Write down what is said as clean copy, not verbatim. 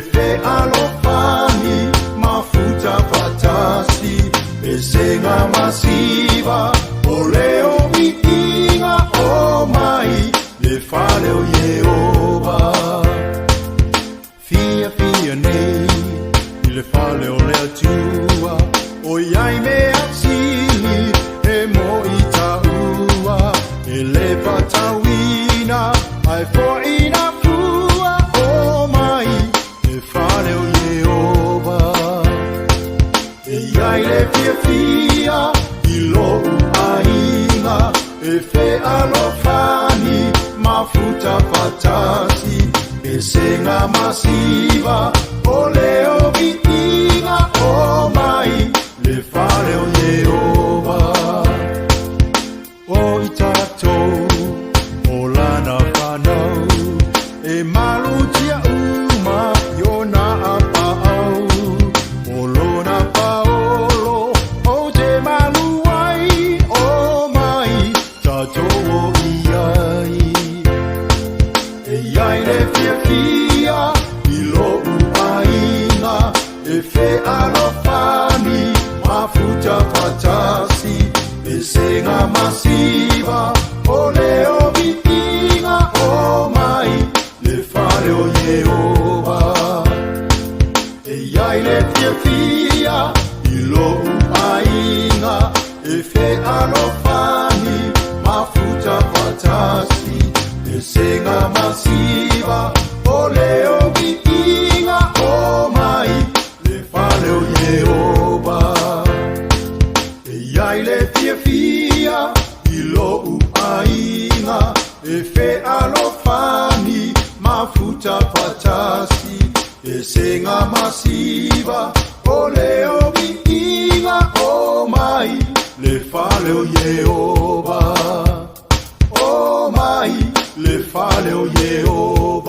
efe alofani mafuta fatasi esenga masiva oleo vitinga omai le fale o Yehova Fiafia nei le fale o le tua o iai me asili e mo itaua e le patawina ai fo ina fua o mai le fale o Yehova e iai le fiafia i lo ainga e fe alofani mafuta fatasi e senga masiva o leo vitinga o mai le fale o Yehova o itato o lana whanau e malutia uma yona apau o lona paolo o te maluai o mai tato o iai e iai le fiafia i lo uaina e fe alofani mafuta fatasi e senga masiva o leo vitinga o mai le fale o Yehova e iai le fiafia i lo uaina e fe alofani mafuta fatasi e senga masiva o leo vitinga o mai le fale o Yehova e iai le fiafia i lo uaina e fe alofani mafuta fatasi e senga masiva o leo vitinga o mai le fale o Yehova o mai le fale o Yehova